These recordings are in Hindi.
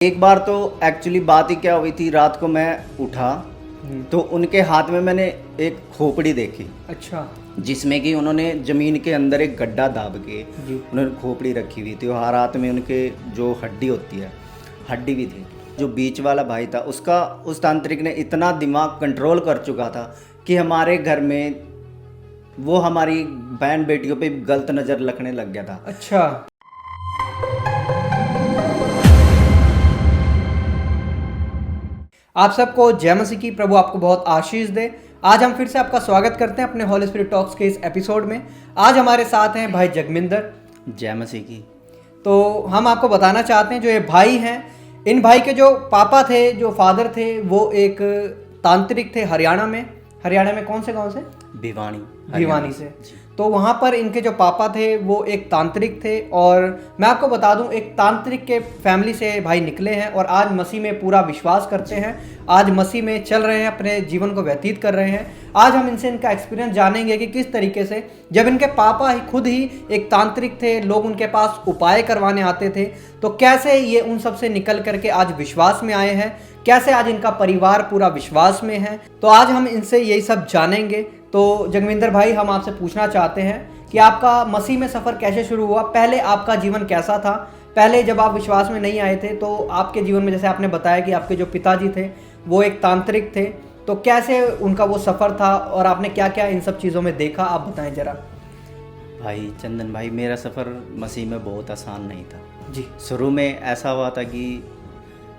एक बार तो एक्चुअली बात ही क्या हुई थी, रात को मैं उठा तो उनके हाथ में मैंने एक खोपड़ी देखी। अच्छा जिसमें कि उन्होंने ज़मीन के अंदर एक गड्ढा दाब के जी। उन्होंने खोपड़ी रखी हुई थी और हर हाथ में उनके जो हड्डी होती है हड्डी भी थी। जो बीच वाला भाई था उसका उस तांत्रिक ने इतना दिमाग कंट्रोल कर चुका था कि हमारे घर में वो हमारी बहन बेटियों पे गलत नज़र रखने लग गया था। अच्छा आप सबको जय मसीह की, प्रभु आपको बहुत आशीष दे। आज हम फिर से आपका स्वागत करते हैं अपने होली स्पिरिट टॉक्स के इस एपिसोड में। आज हमारे साथ हैं भाई जगमिंदर। जय मसीह की। तो हम आपको बताना चाहते हैं जो ये भाई हैं, इन भाई के जो पापा थे, जो फादर थे, वो एक तांत्रिक थे हरियाणा में कौन से गांव से? भिवानी से। तो वहाँ पर इनके जो पापा थे वो एक तांत्रिक थे, और मैं आपको बता दूं एक तांत्रिक के फैमिली से भाई निकले हैं और आज मसीह में पूरा विश्वास करते हैं, आज मसीह में चल रहे हैं, अपने जीवन को व्यतीत कर रहे हैं। आज हम इनसे इनका एक्सपीरियंस जानेंगे कि किस तरीके से जब इनके पापा ही खुद ही एक तांत्रिक थे, लोग उनके पास उपाय करवाने आते थे, तो कैसे ये उन सब से निकल करके आज विश्वास में आए हैं, कैसे आज इनका परिवार पूरा विश्वास में है। तो आज हम इनसे यही सब जानेंगे। तो जगमिंदर भाई, हम आपसे पूछना चाहते हैं कि आपका मसीह में सफ़र कैसे शुरू हुआ, पहले आपका जीवन कैसा था, पहले जब आप विश्वास में नहीं आए थे तो आपके जीवन में, जैसे आपने बताया कि आपके जो पिताजी थे वो एक तांत्रिक थे, तो कैसे उनका वो सफ़र था और आपने क्या क्या इन सब चीज़ों में देखा, आप बताएं ज़रा। भाई चंदन भाई, मेरा सफ़र मसीह में बहुत आसान नहीं था जी। शुरू में ऐसा हुआ था कि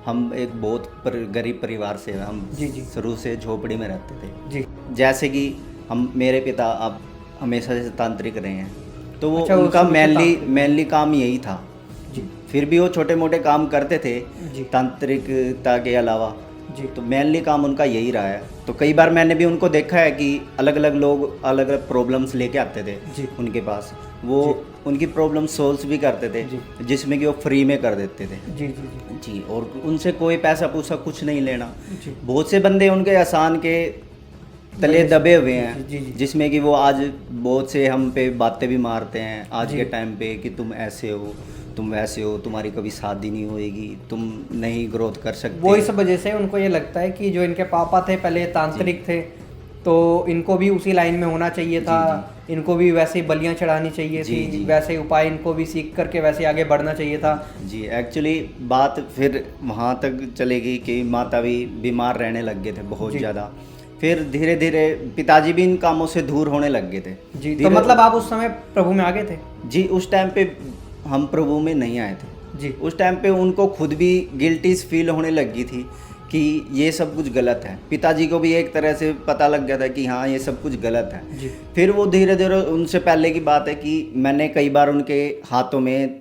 हम एक बहुत गरीब परिवार से हम जी। शुरू से झोपड़ी में रहते थे जी। जैसे कि मेरे पिता अब हमेशा से तांत्रिक रहे हैं, तो वो अच्छा, उनका वो मेनली काम यही था जी। फिर भी वो छोटे मोटे काम करते थे जी। तांत्रिकता के अलावा जी। तो मेनली काम उनका यही रहा है। तो कई बार मैंने भी उनको देखा है कि अलग अलग लोग अलग अलग प्रॉब्लम्स लेके आते थे जी। उनके पास, वो उनकी प्रॉब्लम सोल्व भी करते थे जी। जिसमें कि वो फ्री में कर देते थे। जी। जी। जी। जी, और उनसे कोई पैसा पूसा कुछ नहीं लेना। जी। बहुत से बंदे उनके एहसान के तले दबे हुए हैं। जी। जी। जिसमें कि वो आज बहुत से हम पे बातें भी मारते हैं आज जी। के टाइम पे कि तुम ऐसे हो, तुम वैसे हो, तुम्हारी कभी शादी नहीं होएगी, तुम नहीं ग्रोथ कर सकते। वो इस वजह से उनको ये लगता है कि जो इनके पापा थे पहले तांत्रिक थे, तो इनको भी उसी लाइन में होना चाहिए था। इनको भी वैसे ही बलियां चढ़ानी चाहिए थी, वैसे उपाय इनको भी सीख करके वैसे आगे बढ़ना चाहिए था। जी, एक्चुअली बात फिर वहाँ तक चलेगी कि माता भी बीमार रहने लग गए थे बहुत ज़्यादा। फिर धीरे धीरे पिताजी भी इन कामों से दूर होने लग गए थे। जी। तो मतलब आप उस समय प्रभु में आ गए थे? जी, उस टाइम पे हम प्रभु में नहीं आए थे जी। उस टाइम पे उनको खुद भी गिल्टी फील होने लगी थी कि ये सब कुछ गलत है। पिताजी को भी एक तरह से पता लग गया था कि हाँ ये सब कुछ गलत है। जी। फिर वो धीरे धीरे, उनसे पहले की बात है कि मैंने कई बार उनके हाथों में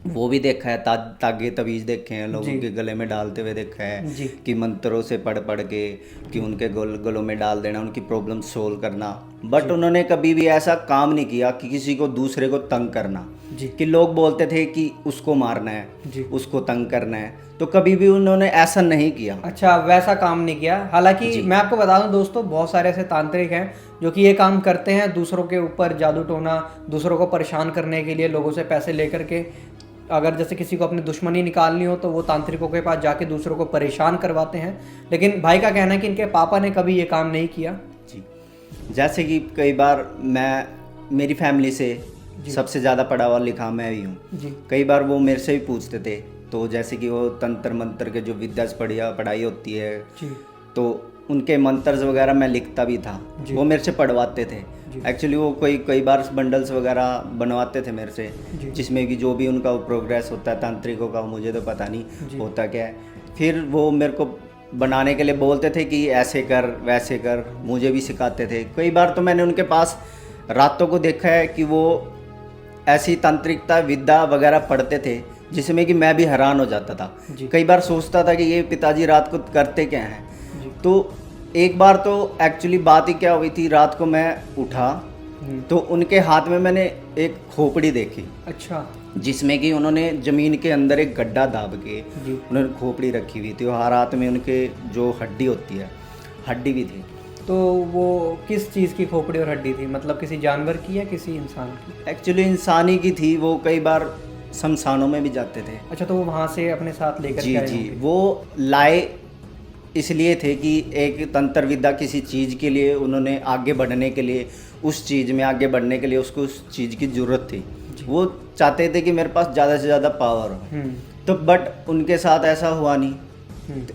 वो भी देखा है, तागे तवीज़ देखे हैं, लोगों के गले में डालते हुए देखा है कि मंत्रों से पढ़ पढ़ के कि उनके गलों में डाल देना, उनकी प्रॉब्लम सोल्व करना। बट उन्होंने कभी भी ऐसा काम नहीं किया कि किसी को दूसरे को तंग करना। कि लोग बोलते थे कि उसको मारना है, उसको तंग करना है, तो कभी भी उन्होंने ऐसा नहीं किया। अच्छा, वैसा काम नहीं किया। हालांकि मैं आपको बता दूं दोस्तों, बहुत सारे ऐसे तांत्रिक हैं जो कि ये काम करते हैं, दूसरों के ऊपर जादू टोना, दूसरों को परेशान करने के लिए लोगों से पैसे लेकर के, अगर जैसे किसी को अपनी दुश्मनी निकालनी हो तो वो तांत्रिकों के पास जाके दूसरों को परेशान करवाते हैं। लेकिन भाई का कहना है कि इनके पापा ने कभी ये काम नहीं किया। जी, जैसे कि कई बार मेरी फैमिली से सबसे ज़्यादा पढ़ा हुआ लिखा मैं ही हूँ। कई बार वो मेरे से भी पूछते थे, तो जैसे कि वो तंत्र मंत्र के जो विद्या पढ़ाई होती है तो उनके मंत्र वगैरह मैं लिखता भी था, वो मेरे से पढ़वाते थे। एक्चुअली वो कई बार बंडल्स वगैरह बनवाते थे मेरे से, जिसमें कि जो भी उनका प्रोग्रेस होता है तांत्रिकों का, मुझे तो पता नहीं होता क्या है। फिर वो मेरे को बनाने के लिए बोलते थे कि ऐसे कर वैसे कर, मुझे भी सिखाते थे। कई बार तो मैंने उनके पास रातों को देखा है कि वो ऐसी तांत्रिकता विद्या वगैरह पढ़ते थे जिसमें कि मैं भी हैरान हो जाता था। कई बार सोचता था कि ये पिताजी रात को करते क्या हैं। तो एक बार तो एक्चुअली बात ही क्या हुई थी, रात को मैं उठा तो उनके हाथ में मैंने एक खोपड़ी देखी। अच्छा। जिसमें कि उन्होंने ज़मीन के अंदर एक गड्ढा दाब के उन्होंने खोपड़ी रखी हुई थी और हर हाथ में उनके जो हड्डी होती है हड्डी भी थी। तो वो किस चीज़ की खोपड़ी और हड्डी थी, मतलब किसी जानवर की या किसी इंसान की? एक्चुअली इंसानी की थी। वो कई बार शमशानों में भी जाते थे। अच्छा, तो वो वहाँ से अपने साथ लेकर जी के आए जी, होंगे। वो लाए इसलिए थे कि एक तंत्र विद्या किसी चीज़ के लिए उन्होंने आगे बढ़ने के लिए, उस चीज़ में आगे बढ़ने के लिए उसको उस चीज़ की ज़रूरत थी। वो चाहते थे कि मेरे पास ज़्यादा से ज़्यादा पावर हो। तो बट उनके साथ ऐसा हुआ नहीं।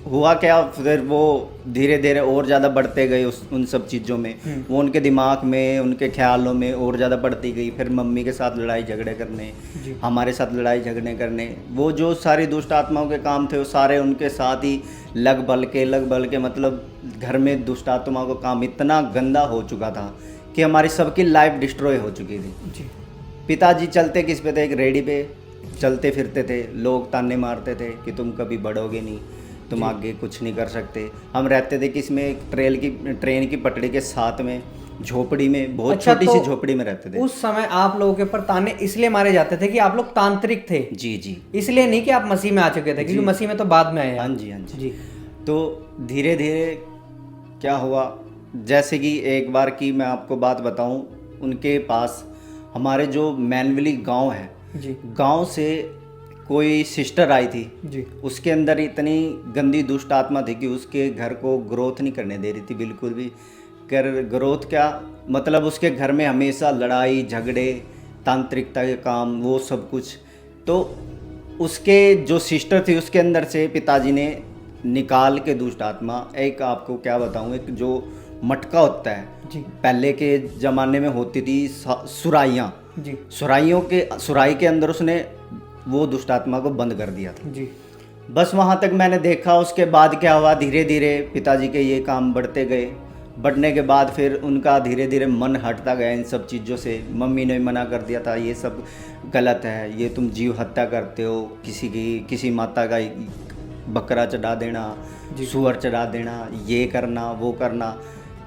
हुआ क्या, फिर वो धीरे धीरे और ज़्यादा बढ़ते गए उन सब चीज़ों में। वो उनके दिमाग में, उनके ख्यालों में और ज़्यादा बढ़ती गई। फिर मम्मी के साथ लड़ाई झगड़े करने, हमारे साथ लड़ाई झगड़े करने, वो जो सारी दुष्ट आत्माओं के काम थे वो सारे उनके साथ ही लग बल के मतलब घर में दुष्ट आत्माओं का काम इतना गंदा हो चुका था कि हमारी सबकी लाइफ डिस्ट्रॉय हो चुकी थी। पिताजी चलते किस पे थे, एक रेडी पे चलते फिरते थे। लोग ताने मारते थे कि तुम कभी बढ़ोगे नहीं, तुम आगे कुछ नहीं कर सकते। हम रहते थे किसमें, एक ट्रेन की पटड़ी के साथ में झोपड़ी में, बहुत अच्छा, छोटी तो सी झोपड़ी में रहते थे। उस समय आप लोगों के ऊपर ताने इसलिए मारे जाते थे कि आप लोग तांत्रिक थे। जी जी, इसलिए नहीं कि आप मसीह में आ चुके थे, क्योंकि मसीह में तो बाद में आए। हाँ जी हाँ जी। तो धीरे धीरे क्या हुआ, जैसे कि एक बार की मैं आपको बात बताऊं, उनके पास हमारे जो मैनवली गांव है, गांव से कोई सिस्टर आई थी जी। उसके अंदर इतनी गंदी दुष्ट आत्मा थी कि उसके घर को ग्रोथ नहीं करने दे रही थी बिल्कुल भी। ग्रोथ क्या मतलब, उसके घर में हमेशा लड़ाई झगड़े, तांत्रिकता के काम, वो सब कुछ। तो उसके जो सिस्टर थी उसके अंदर से पिताजी ने निकाल के दुष्ट आत्मा, एक आपको क्या बताऊं, एक जो मटका होता है जी, पहले के ज़माने में होती थी सुराइयाँ जी, सुराई के अंदर उसने वो दुष्ट आत्मा को बंद कर दिया था जी। बस वहाँ तक मैंने देखा। उसके बाद क्या हुआ, धीरे धीरे पिताजी के ये काम बढ़ते गए। बढ़ने के बाद फिर उनका धीरे धीरे मन हटता गया इन सब चीज़ों से। मम्मी ने मना कर दिया था, ये सब गलत है, ये तुम जीव हत्या करते हो, किसी माता का बकरा चढ़ा देना, सुअर चढ़ा देना, ये करना वो करना।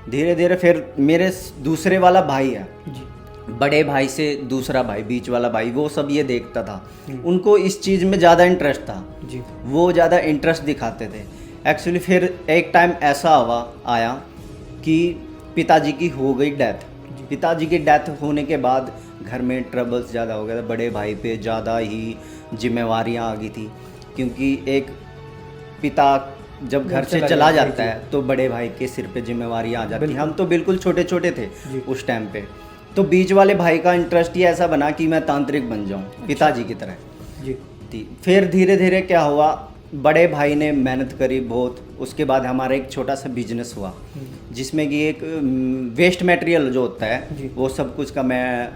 धीरे धीरे फिर मेरे दूसरे वाला भाई है जी, बड़े भाई से दूसरा भाई, बीच वाला भाई, वो सब ये देखता था। उनको इस चीज़ में ज़्यादा इंटरेस्ट था जी, वो ज़्यादा इंटरेस्ट दिखाते थे। एक्चुअली फिर एक टाइम ऐसा आया कि पिताजी की हो गई डेथ। पिताजी की डेथ होने के बाद घर में ट्रबल्स ज़्यादा हो गया था। बड़े भाई पे ज़्यादा ही जिम्मेवारियाँ आ गई थी, क्योंकि एक पिता जब घर से चला जाता है तो बड़े भाई के सिर पे जिम्मेवारियाँ आ जाती हैं। हम तो बिल्कुल छोटे छोटे थे उस टाइम पे। तो बीच वाले भाई का इंटरेस्ट ही ऐसा बना कि मैं तांत्रिक बन जाऊं पिताजी की तरह जी। फिर धीरे धीरे क्या हुआ, बड़े भाई ने मेहनत करी बहुत। उसके बाद हमारा एक छोटा सा बिजनेस हुआ जिसमें कि एक वेस्ट मटेरियल जो होता है वो सब कुछ का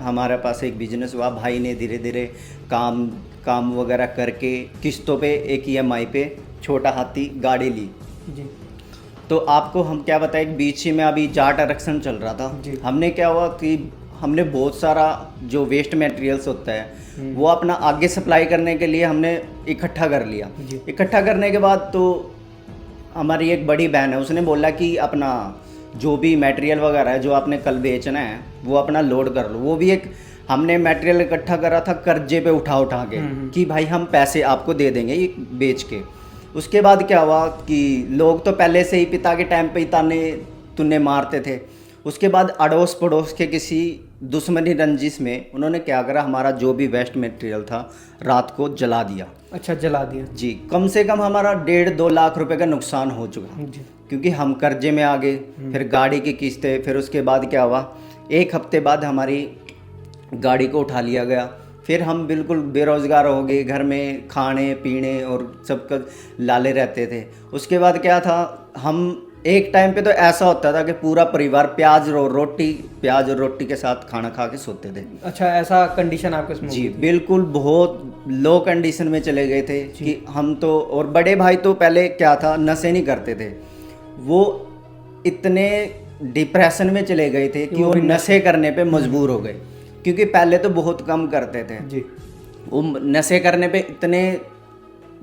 हमारे पास एक बिजनेस हुआ। भाई ने धीरे धीरे काम वगैरह करके किस्तों पे, एक EMI पे छोटा हाथी गाड़ी ली जी। तो आपको हम क्या बताएं, बीच ही में अभी जाट आरक्षण चल रहा था। हमने क्या हुआ कि हमने बहुत सारा जो वेस्ट मटेरियल्स होता है वो अपना आगे सप्लाई करने के लिए हमने इकट्ठा कर लिया। इकट्ठा करने के बाद तो हमारी एक बड़ी बहन है, उसने बोला कि अपना जो भी मटेरियल वगैरह है जो आपने कल बेचना है वो अपना लोड कर लो। वो भी एक हमने मटेरियल इकट्ठा करा था कर्जे पे उठा के कि भाई हम पैसे आपको दे देंगे ये बेच के। उसके बाद क्या हुआ कि लोग तो पहले से ही पिता के टाइम पे ही ताने तुन्ने मारते थे। उसके बाद अड़ोस पड़ोस के किसी दुश्मनी रंजिश में उन्होंने क्या करा, हमारा जो भी वेस्ट मटेरियल था रात को जला दिया। अच्छा, जला दिया जी। कम से कम हमारा 1.5-2 लाख रुपए का नुकसान हो चुका जी, क्योंकि हम कर्जे में आ गए। फिर गाड़ी की किस्तें, फिर उसके बाद क्या हुआ, 1 हफ्ते बाद हमारी गाड़ी को उठा लिया गया। फिर हम बिल्कुल बेरोज़गार हो गए, घर में खाने पीने और सबका लाले रहते थे। उसके बाद क्या था, हम एक टाइम पे तो ऐसा होता था कि पूरा परिवार प्याज और रोटी के साथ खाना खा के सोते थे। अच्छा, ऐसा कंडीशन आपके इसमें? जी बिल्कुल, बहुत लो कंडीशन में चले गए थे कि हम तो। और बड़े भाई तो पहले क्या था, नशे नहीं करते थे, वो इतने डिप्रेशन में चले गए थे कि वो नशे करने पे मजबूर हो गए, क्योंकि पहले तो बहुत कम करते थे जी। वो नशे करने पे इतने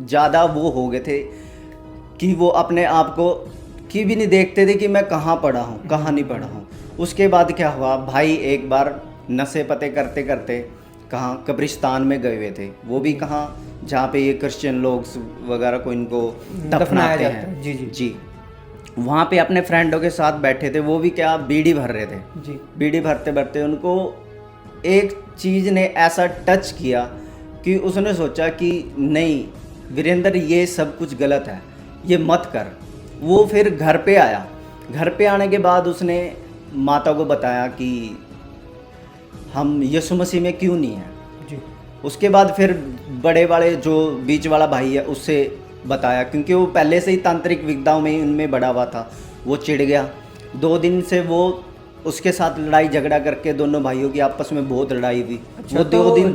ज़्यादा वो हो गए थे कि वो अपने आप को कि भी नहीं देखते थे कि मैं कहाँ पढ़ा हूँ कहाँ नहीं पढ़ा हूँ। उसके बाद क्या हुआ, भाई एक बार नशे पते करते करते कहाँ कब्रिस्तान में गए हुए थे। वो भी कहाँ, जहाँ पे ये क्रिश्चियन लोग वगैरह को इनको दफनाते हैं जी जी जी। वहाँ पे अपने फ्रेंडों के साथ बैठे थे। वो भी क्या, बीड़ी भर रहे थे जी। बीड़ी भरते भरते उनको एक चीज़ ने ऐसा टच किया कि उसने सोचा कि नहीं वीरेंद्र ये सब कुछ गलत है, ये मत कर। वो फिर घर पे आया। घर पे आने के बाद उसने माता को बताया कि हम यीशु मसीह में क्यों नहीं हैं। जी। उसके बाद फिर बड़े वाले जो बीच वाला भाई है उससे बताया, क्योंकि वो पहले से ही तांत्रिक विद्याओं में उनमें बड़ा हुआ था। वो चिढ़ गया। 2 दिन से वो उसके साथ लड़ाई झगड़ा करके दोनों भाइयों की आपस में बहुत लड़ाई हुई। अच्छा, वो 2 दिन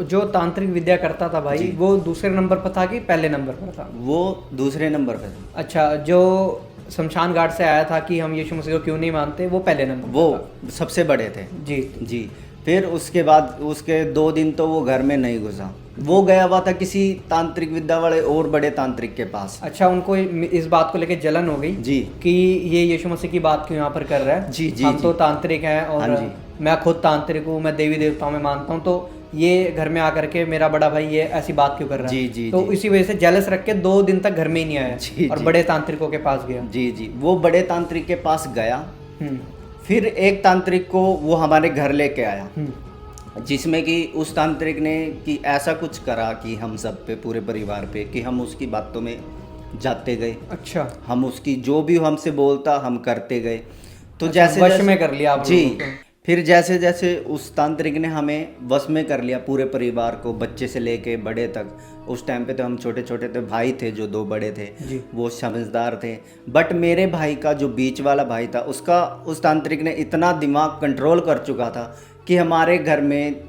जो तांत्रिक विद्या करता था भाई, वो दूसरे नंबर पर था कि पहले नंबर पर था? वो दूसरे नंबर पे था। अच्छा, जो शमशान घाट से आया था कि हम यीशु मसीह को क्यों नहीं मानते, वो पहले नंबर वो पर सबसे बड़े थे। जी जी। फिर उसके बाद उसके 2 दिन तो वो घर में नहीं घुसा। वो गया हुआ था किसी तांत्रिक विद्या वाले और बड़े तांत्रिक के पास। अच्छा, उनको इस बात को लेके जलन हो गई जी कि ये यीशु मसीह की बात क्यों यहाँ पर कर रहा है। जी जी हम जी। तो तांत्रिक हैं और हाँ जी। मैं खुद तांत्रिक हूँ, मैं देवी देवताओं में मानता हूँ, तो ये घर में आकर के मेरा बड़ा भाई ये ऐसी बात क्यों कर रहा है। जी जी तो जी। इसी वजह से जेलस रख के 2 दिन तक घर में ही नहीं आया जी और जी। बड़े तांत्रिकों के पास गया। जी जी। वो बड़े तांत्रिक के पास गया। हम्म फिर एक तांत्रिक को वो हमारे घर लेके आया, हम्म। जिसमें कि उस तांत्रिक ने कि ऐसा कुछ करा कि हम सब पे, पूरे परिवार पे, कि हम उसकी बातों में जाते गए। अच्छा, हम उसकी जो भी हमसे बोलता हम करते गए। तो अच्छा, जैसे वश जैसे में कर लिया आप जी। लोगों को। फिर जैसे जैसे उस तांत्रिक ने हमें वश में कर लिया, पूरे परिवार को, बच्चे से लेके बड़े तक। उस टाइम पे तो हम छोटे छोटे थे, भाई थे जो 2 बड़े थे जी। वो समझदार थे। बट मेरे भाई का जो बीच वाला भाई था, उसका उस तांत्रिक ने इतना दिमाग कंट्रोल कर चुका था कि हमारे घर में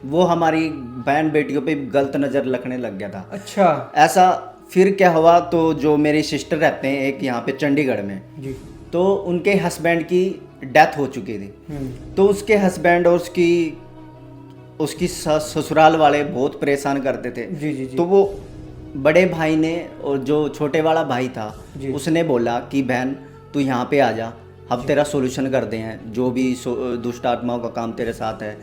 वो हमारी बहन बेटियों पे गलत नज़र रखने लग गया था। अच्छा ऐसा फिर क्या हुआ, तो जो मेरी सिस्टर रहते हैं एक यहाँ पे चंडीगढ़ में, जी। तो उनके हस्बैंड की डेथ हो चुकी थी। हम्म। तो उसके हस्बैंड और उसकी ससुराल वाले बहुत परेशान करते थे। जी जी जी। तो वो बड़े भाई ने, और जो छोटे वाला भाई था जी। उसने बोला कि बहन तू यहाँ पे आ जा, हम तेरा सोल्यूशन करते हैं, जो भी दुष्ट आत्माओं का काम तेरे साथ है।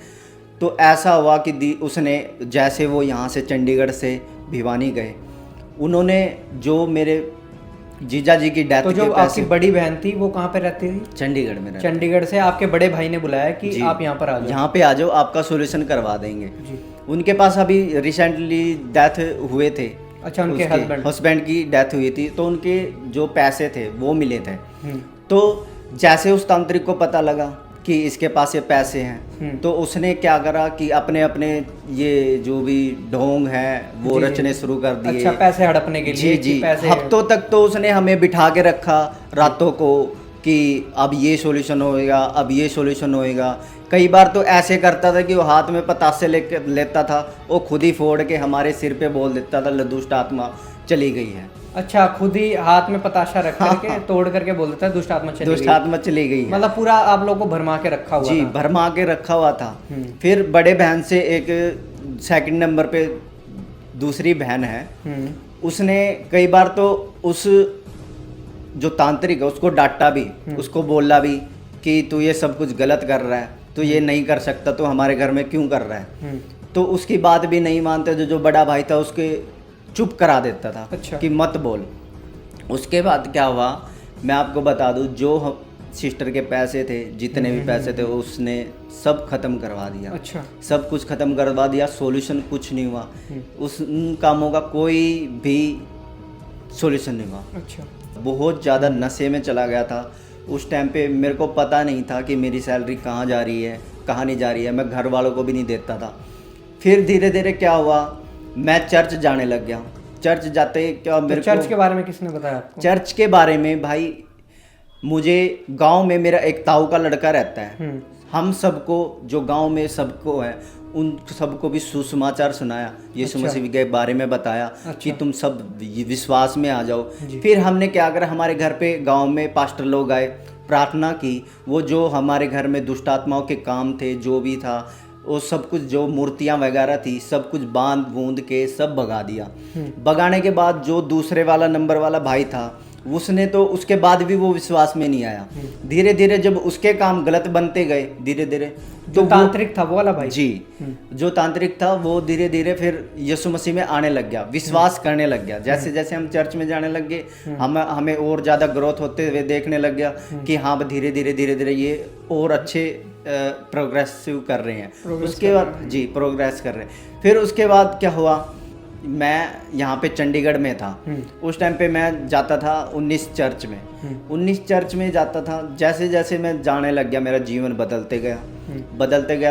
तो ऐसा हुआ कि उसने, जैसे वो यहाँ से चंडीगढ़ से भिवानी गए, उन्होंने जो मेरे जीजा जी की डेथ तो जो के आपकी पैसे, बड़ी बहन थी वो कहाँ पे रहती थी? चंडीगढ़ में रहते। चंडीगढ़ से आपके बड़े भाई ने बुलाया कि जी। आप यहाँ पर आ जाओ। यहाँ पे आ जाओ, आपका सोल्यूशन करवा देंगे। जी। उनके पास अभी रिसेंटली डेथ हुए थे। अच्छा, उनके हस्बैंड की डेथ हुई थी, तो उनके जो पैसे थे वो मिले थे। हम्म। तो जैसे उस तांत्रिक को पता लगा कि इसके पास ये पैसे हैं, तो उसने क्या करा कि अपने अपने ये जो भी ढोंग है वो जी, रचने शुरू कर दिए। अच्छा, पैसे हड़पने के लिए जी कि जी। पैसे हफ्तों तक तो उसने हमें बिठा के रखा रातों को कि अब ये सॉल्यूशन होएगा, अब ये सॉल्यूशन होएगा। कई बार तो ऐसे करता था कि वो हाथ में पतासे लेता था, वो खुद ही फोड़ के हमारे सिर पे बोल देता था दुष्ट आत्मा चली गई है। अच्छा, खुद ही हाथ में पताशा रख करके तोड़ करके बोल देता है दुष्ट आत्मा चली दुष्ट गई। आत्मा चली गई है। मतलब पूरा आप लोग को भरमा के रखा हुआ जी, था। भरमा के रखा हुआ था। हम्म। फिर बड़े बहन से एक सेकंड नंबर पे दूसरी बहन है, उसने कई बार तो उस जो तांत्रिक है उसको डांटा भी, उसको बोला भी कि तू ये सब कुछ गलत कर रहा है, तू ये नहीं कर सकता, तो हमारे घर में क्यों कर रहा है। तो उसकी बात भी नहीं मानते। जो बड़ा भाई था उसके चुप करा देता था। अच्छा। कि मत बोल। उसके बाद क्या हुआ मैं आपको बता दूं, जो सिस्टर के पैसे थे, जितने भी पैसे थे, उसने सब खत्म करवा दिया। अच्छा। सब कुछ खत्म करवा दिया, सॉल्यूशन कुछ नहीं हुआ। उन कामों का कोई भी सॉल्यूशन नहीं हुआ। अच्छा। बहुत ज़्यादा नशे में चला गया था। उस टाइम पे मेरे को पता नहीं था कि मेरी सैलरी कहाँ जा रही है, कहाँ नहीं जा रही है। मैं घर वालों को भी नहीं देता था। फिर धीरे धीरे क्या हुआ, मैं चर्च जाने लग गया। चर्च जाते क्या तो मेरे चर्च के बारे में किसने बताया आपको? चर्च के बारे में भाई, मुझे गांव में मेरा एक ताऊ का लड़का रहता है। हम सबको, जो गांव में सबको है, उन सबको भी सुसमाचार सुनाया, यीशु अच्छा। मसीह के बारे में बताया। अच्छा। कि तुम सब विश्वास में आ जाओ। जी। फिर हमने क्या करा, हमारे घर पे गांव में पास्टर लोग आए, प्रार्थना की। वो जो हमारे घर में दुष्ट आत्माओं के काम थे, जो भी था, वो सब कुछ, जो मूर्तियाँ वगैरह थी, सब कुछ बांध बूंद के सब भगा दिया। भगाने के बाद जो दूसरे वाला नंबर वाला भाई था, उसने तो उसके बाद भी वो विश्वास में नहीं आया। धीरे धीरे जब उसके काम गलत बनते गए धीरे धीरे, जो तांत्रिक था वो वाला भाई जी, जो तांत्रिक था वो धीरे धीरे फिर यीशु मसीह में आने लग गया, विश्वास करने लग गया। जैसे जैसे हम चर्च में जाने लग गए, हमें और ज़्यादा ग्रोथ होते हुए देखने लग गया कि हाँ धीरे धीरे ये और अच्छे प्रोग्रेसिव कर रहे हैं। उसके बाद जी प्रोग्रेस कर रहे हैं। फिर उसके बाद क्या हुआ, मैं यहाँ पे चंडीगढ़ में था, उस टाइम पे मैं जाता था 19 चर्च में, 19 चर्च में जाता था। जैसे जैसे मैं जाने लग गया मेरा जीवन बदलते गया।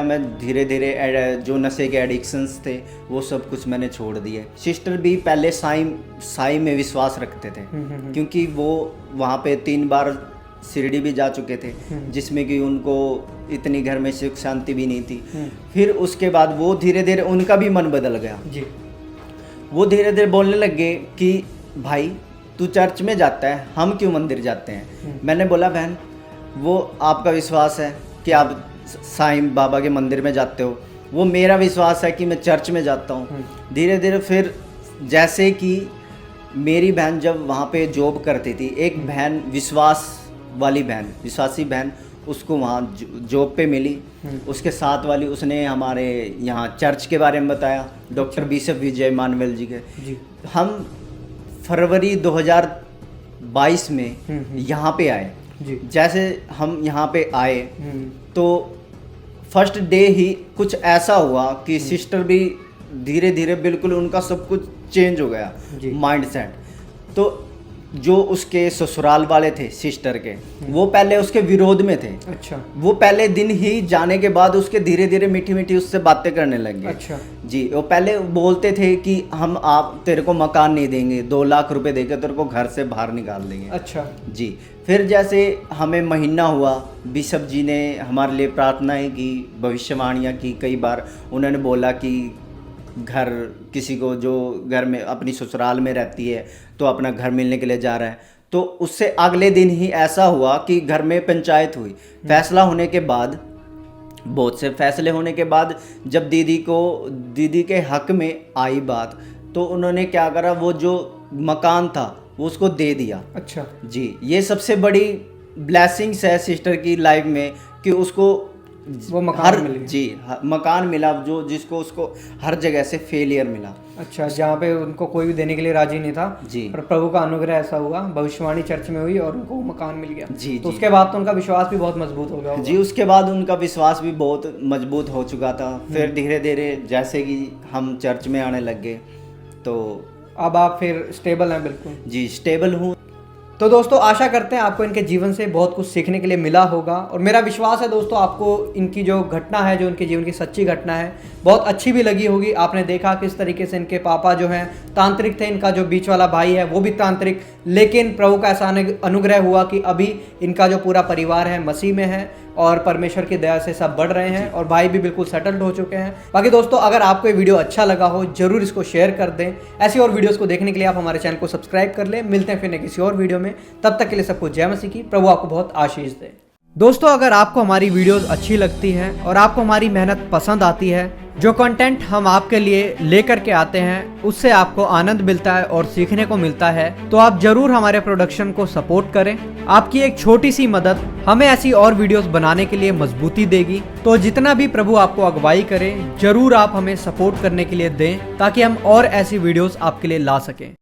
मैं धीरे धीरे जो नशे के एडिक्शंस थे वो सब कुछ मैंने छोड़ दिए। सिस्टर भी पहले साई में विश्वास रखते थे, क्योंकि वो वहाँ पे 3 बार शिरडी भी जा चुके थे, जिसमें कि उनको इतनी घर में सुख शांति भी नहीं थी। फिर उसके बाद वो धीरे धीरे उनका भी मन बदल गया जी। वो धीरे धीरे बोलने लग गए कि भाई तू चर्च में जाता है, हम क्यों मंदिर जाते हैं। मैंने बोला बहन वो आपका विश्वास है कि आप साईं बाबा के मंदिर में जाते हो, वो मेरा विश्वास है कि मैं चर्च में जाता हूँ। धीरे धीरे फिर जैसे कि मेरी बहन जब वहाँ पे जॉब करती थी, एक बहन विश्वासी बहन उसको वहाँ जॉब पे मिली, उसके साथ वाली उसने हमारे यहाँ चर्च के बारे में बताया, डॉक्टर बिशप विजय मानवेल जी के जी। हम फरवरी 2022 में यहाँ पे आए जी। जैसे हम यहाँ पे आए तो फर्स्ट डे ही कुछ ऐसा हुआ कि सिस्टर भी धीरे धीरे बिल्कुल उनका सब कुछ चेंज हो गया माइंड सेट। तो जो उसके ससुराल वाले थे सिस्टर के, वो पहले उसके विरोध में थे। अच्छा। वो पहले दिन ही जाने के बाद उसके धीरे धीरे मीठी मीठी उससे बातें करने लग गए। अच्छा जी। वो पहले बोलते थे कि हम तेरे को मकान नहीं देंगे, 2 लाख रुपए देकर तेरे को घर से बाहर निकाल देंगे। अच्छा जी। फिर जैसे हमें महीना हुआ, बिशप जी ने हमारे लिए प्रार्थनाएं की, भविष्यवाणियाँ की। कई बार उन्होंने बोला कि घर किसी को जो घर में अपनी ससुराल में रहती है तो अपना घर मिलने के लिए जा रहा है। तो उससे अगले दिन ही ऐसा हुआ कि घर में पंचायत हुई। फैसला होने के बाद, बहुत से फैसले होने के बाद जब दीदी के हक में आई बात, तो उन्होंने क्या करा, वो जो मकान था वो उसको दे दिया। अच्छा जी। ये सबसे बड़ी ब्लेसिंग्स है सिस्टर की लाइफ में कि उसको वो मकान मिल जी, मकान मिला जो जिसको उसको हर जगह से फेलियर मिला। अच्छा, जहाँ पे उनको कोई भी देने के लिए राजी नहीं था जी, पर प्रभु का अनुग्रह ऐसा हुआ, भविष्यवाणी चर्च में हुई और उनको मकान मिल गया जी। तो उसके बाद तो उनका विश्वास भी बहुत मजबूत हो गया जी। उसके बाद उनका विश्वास भी बहुत मजबूत हो चुका था। फिर धीरे धीरे जैसे कि हम चर्च में आने लग गए, तो अब आप फिर स्टेबल हैं? बिल्कुल जी, स्टेबल हूँ। तो दोस्तों आशा करते हैं आपको इनके जीवन से बहुत कुछ सीखने के लिए मिला होगा, और मेरा विश्वास है दोस्तों आपको इनकी जो घटना है, जो इनके जीवन की सच्ची घटना है, बहुत अच्छी भी लगी होगी। आपने देखा किस तरीके से इनके पापा जो हैं तांत्रिक थे, इनका जो बीच वाला भाई है वो भी तांत्रिक, लेकिन प्रभु का ऐसा अनुग्रह हुआ कि अभी इनका जो पूरा परिवार है मसीह में है और परमेश्वर की दया से सब बढ़ रहे हैं, और भाई भी बिल्कुल सेटल्ड हो चुके हैं। बाकी दोस्तों अगर आपको ये वीडियो अच्छा लगा हो जरूर इसको शेयर कर दें। ऐसी और वीडियोस को देखने के लिए आप हमारे चैनल को सब्सक्राइब कर लें। मिलते हैं फिर किसी और वीडियो में, तब तक के लिए सबको जय मसीह की। प्रभु आपको बहुत आशीष दे। दोस्तों अगर आपको हमारी वीडियोस अच्छी लगती हैं और आपको हमारी मेहनत पसंद आती है, जो कंटेंट हम आपके लिए लेकर के आते हैं उससे आपको आनंद मिलता है और सीखने को मिलता है, तो आप जरूर हमारे प्रोडक्शन को सपोर्ट करें। आपकी एक छोटी सी मदद हमें ऐसी और वीडियोस बनाने के लिए मजबूती देगी। तो जितना भी प्रभु आपको अगुवाई करे, जरूर आप हमें सपोर्ट करने के लिए दें ताकि हम और ऐसी वीडियोस आपके लिए ला सकें।